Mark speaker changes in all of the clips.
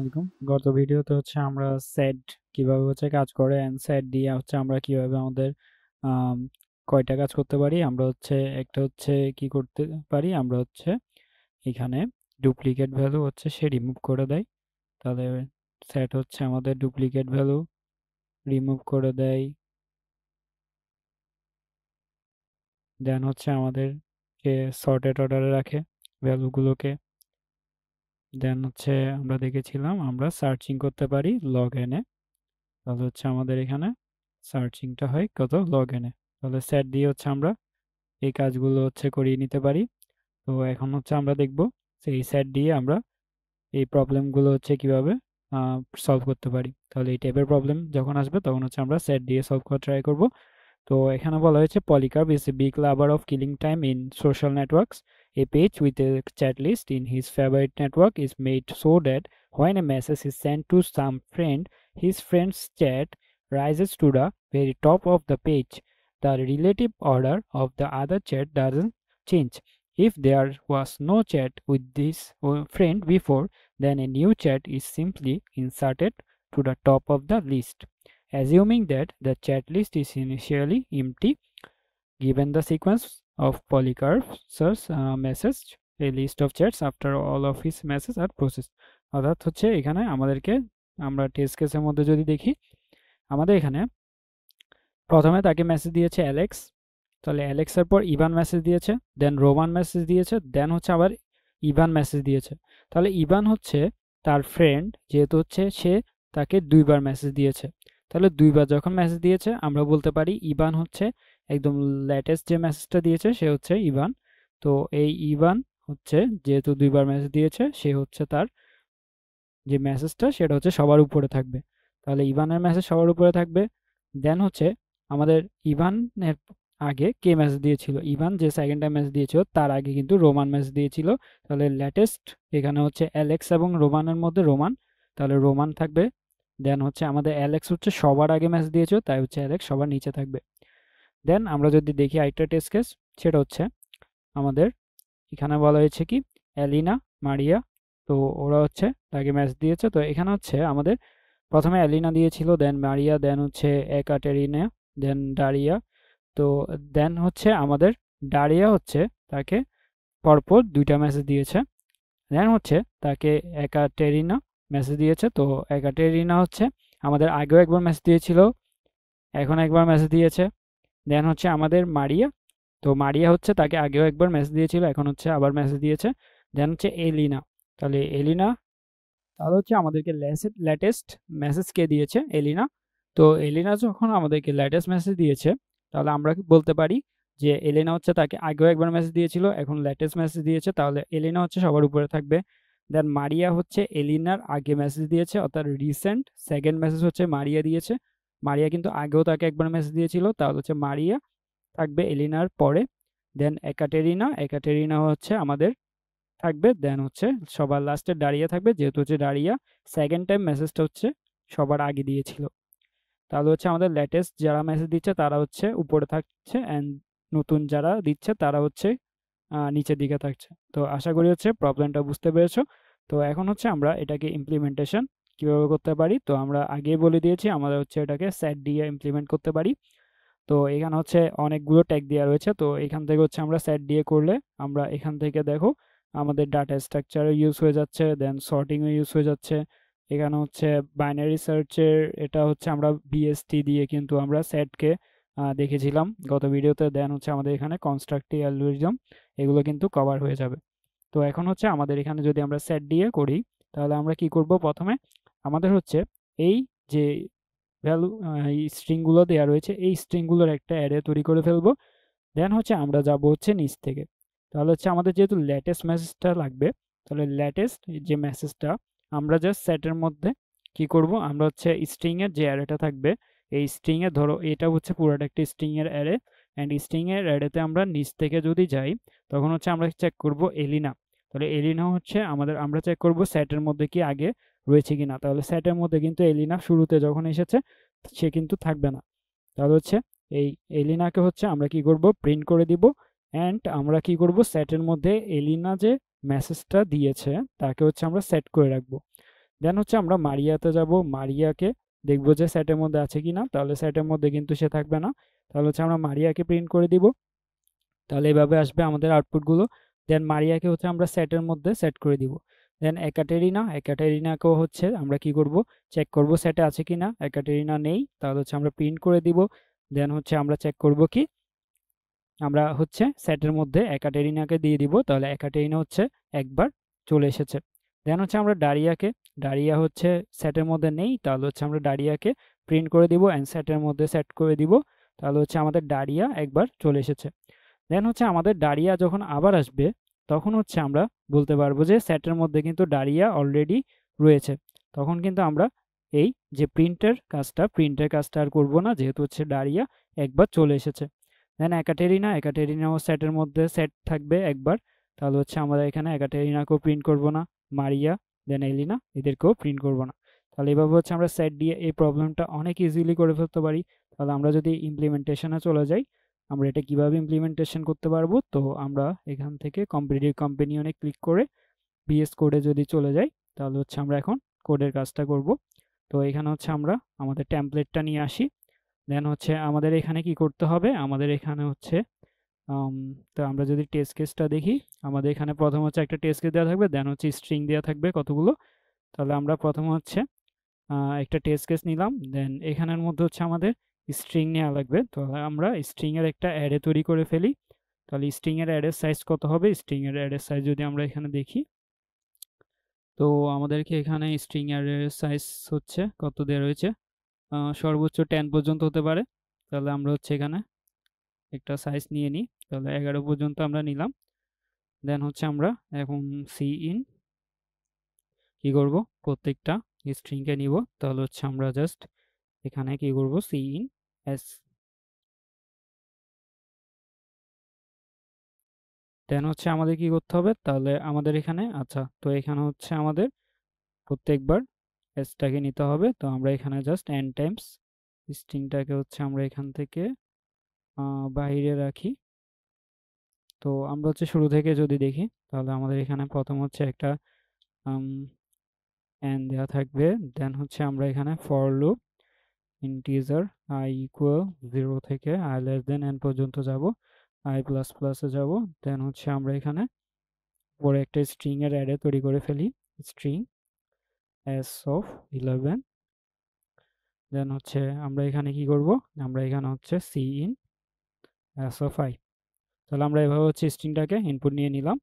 Speaker 1: আলাইকুম। গত ভিডিওতে আমরা সেট কিভাবে কাজ করে এন্ড সেট দিয়ে আমরা কিভাবে আমাদের আম, কয়টা কাজ করতে পারি। আমরা একটা কি করতে পারি, আমরা এখানে ডুপ্লিকেট ভ্যালু সে রিমুভ করে দেয়। তাহলে সেট আমাদের ডুপ্লিকেট ভ্যালু রিমুভ করে দেয়। দেন আমাদেরকে সর্টেড অর্ডারে রাখে ভ্যালুগুলোকে। দেন আমরা দেখেছিলাম আমরা সার্চিং করতে পারি লগ এনে। তাহলে আমাদের এখানে সার্চিংটা হয় কত লগ এনে। তাহলে সেট দিয়ে আমরা এই কাজগুলো করিয়ে নিতে পারি। তো এখন আমরা দেখব যে এই সেট দিয়ে আমরা এই প্রবলেমগুলো কিভাবে সলভ করতে পারি। তাহলে এই টাইপের প্রবলেম যখন আসবে তখন আমরা সেট দিয়ে সলভ করার ট্রাই করব। তো এখানে বলা হয়েছে Polycarp is a big lover of killing time in social networks. A page with a chat list in his favorite network is made so that when a message is sent to some friend, his friend's chat rises to the very top of the page. The relative order of the other chat doesn't change. If there was no chat with this friend before, then a new chat is simply inserted to the top of the list. Assuming that the chat list is initially empty, given the sequence of Polycarp's message, a list of chats after all of his messages are processed. অর্থাৎ এখানে আমাদেরকে আমরা test কেসের মধ্যে যদি দেখি, আমাদের এখানে প্রথমে তাকে মেসেজ দিয়েছে অ্যালেক্স। তাহলে অ্যালেক্সের পর ইভান মেসেজ দিয়েছে, দেন রোমান মেসেজ দিয়েছে, দেন আবার ইভান মেসেজ দিয়েছে। তাহলে ইভান তার ফ্রেন্ড, যেহেতু সে তাকে দুইবার মেসেজ দিয়েছে। তাহলে দুইবার যখন মেসেজ দিয়েছে আমরা বলতে পারি ইভান একদম লেটেস্ট যে মেসেজটা দিয়েছে সে ইভান। তো এই ইভান যেহেতু দুইবার মেসেজ দিয়েছে, সে তার যে মেসেজটা সেটা সবার উপরে থাকবে। তাহলে ইভানের মেসেজ সবার উপরে থাকবে। দেন আমাদের ইভানের আগে কে মেসেজ দিয়েছিল, ইভান যে সেকেন্ড টাইম মেসেজ দিয়েছিল তার আগে কিন্তু রোমান মেসেজ দিয়েছিল। তাহলে লেটেস্ট এখানে অ্যালেক্স এবং রোমানের মধ্যে রোমান, তাহলে রোমান থাকবে। দেন আমাদের অ্যালেক্স সবার আগে মেসেজ দিয়েছিল, তাই অ্যালেক্স সবার নিচে থাকবে। দেন আমরা যদি দেখি আরেকটা টেস্ট কেস, সেটা আমাদের এখানে বলা হয়েছে কি অ্যালিনা, মারিয়া। তো ওরা তাকে ম্যাচ দিয়েছে। তো এখানে আমাদের প্রথমে অ্যালিনা দিয়েছিল, দেন মারিয়া, দেন একাটেরিনা, দেন ডারিয়া। তো দেন আমাদের ডারিয়া তাকে পরপর দুইটা মেসেজ দিয়েছে। দেন তাকে একাটেরিনা মেসেজ দিয়েছে। তো একাটেরিনা আমাদের আগেও একবার মেসেজ দিয়েছিল, এখন একবার মেসেজ দিয়েছে। দেন আমাদের মারিয়া। তো মারিয়া তাকে আগেও একবার মেসেজ দিয়েছিল, এখন আবার মেসেজ দিয়েছে। দেন এলিনা। তাহলে এলিনা, তাহলে আমাদেরকে লেটেস্ট মেসেজ কে দিয়েছে, এলিনা। তো এলিনা যখন আমাদেরকে লেটেস্ট মেসেজ দিয়েছে, তাহলে আমরা বলতে পারি যে এলিনা তাকে আগেও একবার মেসেজ দিয়েছিল, এখন লেটেস্ট মেসেজ দিয়েছে, তাহলে এলিনা সবার উপরে থাকবে। দেন মারিয়া এলিনার আগে মেসেজ দিয়েছে, অর্থাৎ রিসেন্ট সেকেন্ড মেসেজ মারিয়া দিয়েছে। মারিয়া কিন্তু আগেও তাকে একবার মেসেজ দিয়েছিল, তাহলে মারিয়া থাকবে এলিনার পরে। দেন একাটেরিনা, একাটেরিনা আমাদের থাকবে। দেন সবার লাস্টে দাঁড়িয়ে থাকবে, যেহেতু দাঁড়িয়ে সেকেন্ড টাইম মেসেজটা সবার আগে দিয়েছিল। তাহলে আমাদের লেটেস্ট যারা মেসেজ দিচ্ছে তারা উপরে থাকছে, অ্যান্ড নতুন যারা দিচ্ছে তারা নিচের দিকে থাকছে। তো আশা করি প্রবলেমটা বুঝতে পেরেছো। তো এখন আমরা এটাকে ইমপ্লিমেন্টেশন কিভাবে করতে পারি। তো আমরা আগেই বলে দিয়েছি আমরা এটাকে সেট দিয়ে ইমপ্লিমেন্ট করতে পারি। তো এখানে অনেকগুলো ট্যাগ দেওয়া রয়েছে। তো এখান থেকে আমরা সেট দিয়ে করলে আমরা এখান থেকে দেখো আমাদের ডাটা স্ট্রাকচার ইউজ হয়ে যাচ্ছে, দেন সর্টিংও ইউজ হয়ে যাচ্ছে। এখানে বাইনারি সার্চের এটা আমরা বিএসটি দিয়ে কিন্তু আমরা সেটকে দেখেছিলাম গত ভিডিওতে। দেন আমাদের এখানে কনস্ট্রাক্টিভ অ্যালগরিদম এগুলো কিন্তু কভার হয়ে যাবে। তো এখন আমাদের এখানে যদি আমরা সেট দিয়ে করি, তাহলে আমরা কি করব, প্রথমে আমাদের এই যে ভ্যালু এই স্ট্রিংগুলো দেওয়া রয়েছে, এই স্ট্রিংগুলোর একটা অ্যারে তৈরি করে ফেলবো। দেন আমরা যাব নিচ থেকে। তাহলে আমাদের যেহেতু লেটেস্ট মেসেজটা লাগবে, তাহলে লেটেস্ট যে মেসেজটা আমরা জাস্ট সেটের মধ্যে কি করব, আমরা স্ট্রিংয়ের যে অ্যারেটা থাকবে, এই স্ট্রিংয়ে ধরো এটা পুরোটা একটা স্ট্রিংয়ের অ্যারে, অ্যান্ড স্ট্রিংয়ের অ্যারেতে আমরা নিচ থেকে যদি যাই তখন আমরা চেক করব এলিনা। তাহলে এলিনা আমাদের আমরা চেক করব সেটের মধ্যে কি আগে রয়েছে কিনা। তাহলে সেটের মধ্যে কিন্তু এলিনা শুরুতে যখন এসেছে সে কিন্তু থাকবে না। তাহলে এই এলিনাকে আমরা কি করব, প্রিন্ট করে দিব। অ্যান্ড আমরা কি করব, সেটের মধ্যে এলিনা যে মেসেজটা দিয়েছে তাকে আমরা সেট করে রাখবো। দেন হচ্ছে আমরা মারিয়াতে যাব, মারিয়াকে দেখবো যে সেটের মধ্যে আছে কিনা, তাহলে সেটের মধ্যে কিন্তু সে থাকবে না, তাহলে হচ্ছে আমরা মারিয়াকে প্রিন্ট করে দিব। তাহলে এভাবে আসবে আমাদের আউটপুটগুলো। দেন মারিয়াকে হচ্ছে আমরা সেটের মধ্যে সেট করে দিব। দেন একাটেরিনাকেও হচ্ছে আমরা কি করব, চেক করব সেটে আছে কিনা, একাটেরিনা নেই, তাহলে হচ্ছে আমরা প্রিন্ট করে দিব। দেন হচ্ছে আমরা চেক করব কি, আমরা হচ্ছে সেটের মধ্যে একাটেরিনাকে দিয়ে দিব, তাহলে একাটেরিনা হচ্ছে একবার চলে এসেছে। দেন হচ্ছে আমরা ডারিয়া হচ্ছে সেটের মধ্যে নেই, তাহলে হচ্ছে আমরা ডারিয়াকে প্রিন্ট করে দিব অ্যান্ড সেটের মধ্যে সেট করে দিব, তাহলে হচ্ছে আমাদের ডারিয়া একবার চলে এসেছে। দেন হচ্ছে আমাদের ডারিয়া যখন আবার আসবে, তখন হচ্ছে আমরা বলতে পারবো যে সেটের মধ্যে কিন্তু ডারিয়া অলরেডি রয়েছে। তখন কিন্তু আমরা এই যে প্রিন্টের কাজটা আর করবো না, যেহেতু হচ্ছে ডারিয়া একবার চলে এসেছে। দেন একাটেরিনাও সেটের মধ্যে সেট থাকবে একবার, তাহলে হচ্ছে আমরা এখানে একাটেরিনাকেও প্রিন্ট করব না, মারিয়া দেন এলিনা এদেরকেও প্রিন্ট করব না। তাহলে এভাবে হচ্ছে আমরা সেট দিয়ে এই প্রবলেমটা অনেক ইজিলি করে ফেলতে পারি। তাহলে আমরা যদি ইমপ্লিমেন্টেশনে চলে যাই, আমরা এটা কিভাবে ইমপ্লিমেন্টেশন করতে পারবো, তো আমরা এখান থেকে কম্পিটিটিভ কম্পেনিয়নে ক্লিক করে বিএস কোডে যদি চলে যাই, তাহলে হচ্ছে আমরা এখন কোডের কাজটা করব। তো এখানে হচ্ছে আমরা আমাদের টেমপ্লেটটা নিয়ে আসি। দেন হচ্ছে আমাদের এখানে কি করতে হবে, আমাদের এখানে হচ্ছে আম, তো আমরা যদি টেস্ট কেসটা দেখি, আমাদের এখানে প্রথম হচ্ছে একটা টেস্ট কেস দেওয়া থাকবে, দেন হচ্ছে স্ট্রিং দেওয়া থাকবে কতগুলো। তাহলে আমরা প্রথমে হচ্ছে একটা টেস্ট কেস নিলাম, দেন এখানের মধ্যে হচ্ছে আমাদের স্ট্রিং নেওয়া লাগবে। তো আমরা স্ট্রিং এর একটা অ্যারে তৈরি করে ফেলি। তাহলে স্ট্রিং এর অ্যারের সাইজ কত হবে, স্ট্রিং এর অ্যারের সাইজ যদি আমরা এখানে দেখি, তো আমাদেরকে এখানে স্ট্রিং অ্যারের সাইজ হচ্ছে কত দেওয়া রয়েছে, সর্বোচ্চ 10 পর্যন্ত হতে পারে। তাহলে আমরা হচ্ছে এখানে একটা সাইজ নিয়ে নিই, তাহলে 11 পর্যন্ত আমরা নিলাম। দেন হচ্ছে আমরা এখন সি ইন কি করব, প্রত্যেকটা স্ট্রিংকে নিব, তাহলে হচ্ছে আমরা জাস্ট এখানে কি করব, সি ইন এস। দেন হচ্ছে আমাদের কি করতে হবে, তাহলে আমাদের এখানে আচ্ছা, তো এখানে হচ্ছে আমাদের প্রত্যেকবার এসটাকে নিতে হবে। তো আমরা এখানে জাস্ট এন টাইমস স্ট্রিংটাকে হচ্ছে আমরা এখান থেকে বাইরে রাখি। তো আমরা হচ্ছে শুরু থেকে যদি দেখি, তাহলে আমাদের এখানে প্রথম হচ্ছে একটা এন দেওয়া থাকবে। দেন হচ্ছে আমরা এখানে for loop integer i equal 0 থেকে i লেস দেন n পর্যন্ত যাব, i প্লাস প্লাসে যাব। দেন হচ্ছে আমরা এখানে পরে একটা স্ট্রিং এর অ্যারে তৈরি করে ফেলি, স্ট্রিং s অফ 11। দেন হচ্ছে আমরা এখানে কি করব, আমরা এখানে হচ্ছে C in s of i। তাহলে আমরা এভাবে হচ্ছে স্ট্রিংটাকে ইনপুট নিয়ে নিলাম,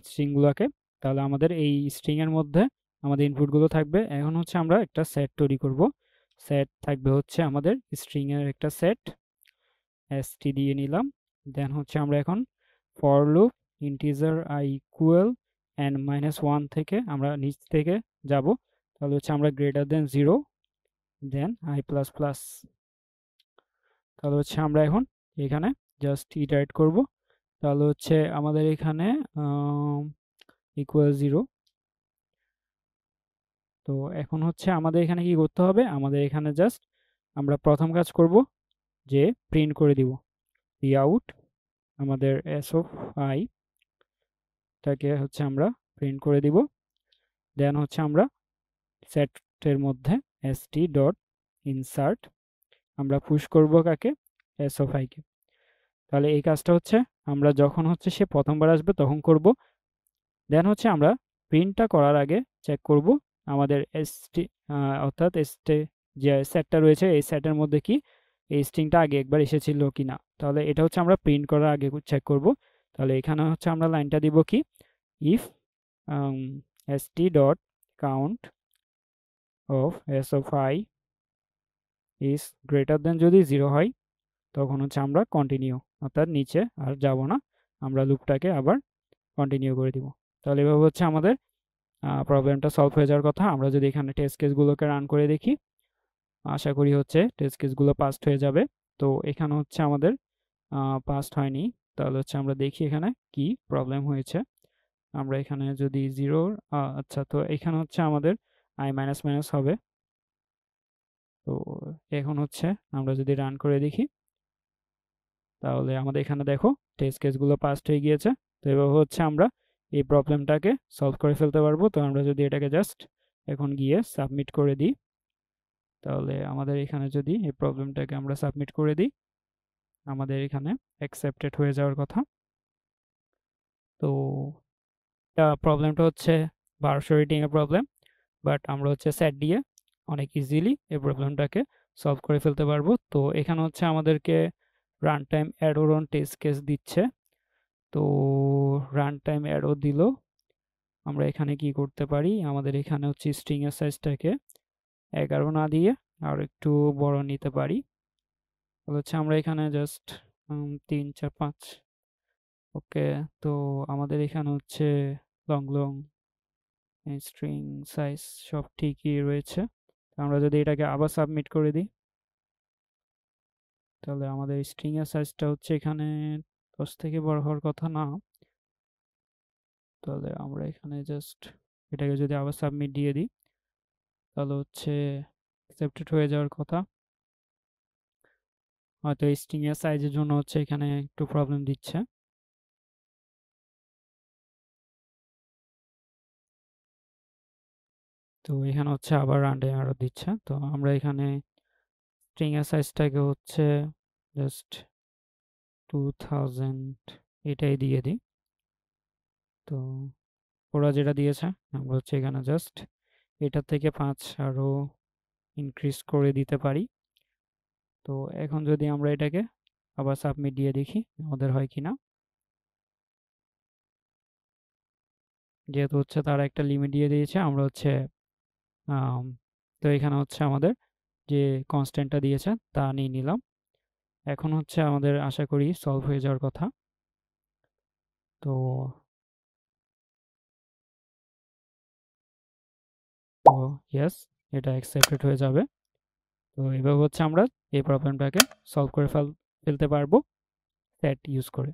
Speaker 1: স্ট্রিংগুলোকে। তাহলে আমাদের এই স্ট্রিং এর মধ্যে আমাদের ইনপুটগুলো থাকবে। এখন হচ্ছে আমরা একটা সেট তৈরি করব, সেট থাকবে হচ্ছে আমাদের স্ট্রিং এর একটা সেট, st দিয়ে নিলাম। দেন হচ্ছে আমরা এখন for loop integer i equal and -1 থেকে আমরা নিচ থেকে যাব, তাহলে হচ্ছে আমরা greater than 0 then i plus plus. তাহলে হচ্ছে আমরা এখন এখানে জাস্ট ইটারেট করব। তাহলে হচ্ছে আমাদের এখানে ইকুয়াল 0। তো এখন হচ্ছে আমাদের এখানে কি করতে হবে, আমাদের এখানে জাস্ট আমরা প্রথম কাজ করব যে প্রিন্ট করে দিব আউট আমাদের এস অফ আই টাকে হচ্ছে আমরা প্রিন্ট করে দিব। দেন হচ্ছে আমরা সেটের মধ্যে st ডট ইনসার্ট আমরা পুশ করব কাকে, এস অফ আই কে। তাহলে এই কাজটা হচ্ছে আমরা যখন হচ্ছে সে প্রথমবার আসবে তখন করব। দেন হচ্ছে আমরা প্রিন্টটা করার আগে চেক করব আমাদের এসটি অর্থাৎ এসটি যে সেটটা রয়েছে এই সেটের মধ্যে কি এই স্ট্রিংটা আগে একবার এসেছিল কিনা। তাহলে এটা হচ্ছে আমরা প্রিন্ট করার আগে চেক করব। তাহলে এখানে হচ্ছে আমরা লাইনটা দিব কি, if st dot count of S of I is greater than, যদি 0 হয় তখন হচ্ছে আমরা কন্টিনিউ, অর্থাৎ নিচে আর যাব না, আমরা লুপটাকে আবার কন্টিনিউ করে দিব। তাহলে এভাবে হচ্ছে আমাদের প্রবলেমটা সলভ হয়ে যাওয়ার কথা। আমরা যদি এখানে টেস্ট কেসগুলোকে রান করে দেখি, আশা করি হচ্ছে টেস্ট কেসগুলো পাসড হয়ে যাবে। তো এখানে হচ্ছে আমাদের পাসড হয়নি, তাহলে হচ্ছে আমরা দেখি এখানে কি প্রবলেম হয়েছে। আমরা এখানে যদি 0, আচ্ছা, তো এখানে হচ্ছে আমাদের i মাইনাস মাইনাস হবে। তো এখন হচ্ছে আমরা যদি রান করে দেখি, তাহলে আমাদের এখানে দেখো টেস্ট কেসগুলো পাসড হয়ে গিয়েছে। তো এভাবে হচ্ছে আমরা এই প্রবলেমটাকে সলভ করে ফেলতে পারবো। তো আমরা যদি এটাকে জাস্ট এখন গিয়ে সাবমিট করে দিই। তাহলে আমাদের এখানে যদি এই প্রবলেমটাকে আমরা সাবমিট করে দিই, আমাদের এখানে অ্যাকসেপ্টেড হয়ে যাওয়ার কথা। তো প্রবলেমটা হচ্ছে 1200 রেটিং এর প্রবলেম, বাট আমরা হচ্ছে সেট দিয়ে অনেক ইজিলি এই প্রবলেমটাকে সলভ করে ফেলতে পারবো। তো এখানে হচ্ছে আমাদেরকে run time error on test case দিচ্ছে। তো রান টাইম এরর দিল, আমরা এখানে কি করতে পারি, আমাদের এখানে হচ্ছে স্ট্রিং এর সাইজটাকে 11 না দিয়ে আর একটু বড় নিতে পারি। তাহলে হচ্ছে আমরা এখানে জাস্ট 3 4 5, ওকে। তো আমাদের এখানে হচ্ছে লং লং স্ট্রিং সাইজ সব ঠিকই রয়েছে। আমরা যদি এটাকে আবার সাবমিট করে দিই, তাহলে আমাদের স্ট্রিং এর সাইজটা হচ্ছে এখানে 10 থেকে বড় হওয়ার কথা না। তাহলে আমরা এখানে জাস্ট এটাকে যদি আবার সাবমিট দিয়ে দিই, তাহলে হচ্ছে অ্যাকসেপ্টেড হয়ে যাওয়ার কথা। হয়তো স্ট্রিং এর সাইজের জন্য হচ্ছে এখানে একটু প্রবলেম দিচ্ছে। তো এখানে হচ্ছে আবার রান টাইম এরর দিচ্ছে। তো আমরা এখানে স্ট্রিং এর সাইজটাকে হচ্ছে জাস্ট 2000 এটাই দিয়ে দিই। তো ওরা যেটা দিয়েছে আমরা হচ্ছে এখানে জাস্ট এটা থেকে 5 আরো ইনক্রিজ করে দিতে পারি। তো এখন যদি আমরা এটাকে আবার সাবমিট দিয়ে দেখি আমাদের হয় কিনা। যেহেতু হচ্ছে তারা একটা লিমিট দিয়ে দিয়েছে, আমরা হচ্ছে আম, তো এখানে হচ্ছে আমাদের যে কনস্ট্যান্টটা দিয়েছে তা নিয়ে নিলাম। এখন হচ্ছে আমাদের আশা করি সলভ হয়ে যাওয়ার কথা। তো তো ইয়েস, এটা অ্যাকসেপ্টেড হয়ে যাবে। তো এভাবে হচ্ছে আমরা এই প্রবলেমটাকে সলভ করে ফেলতে পারবো সেট ইউজ করে।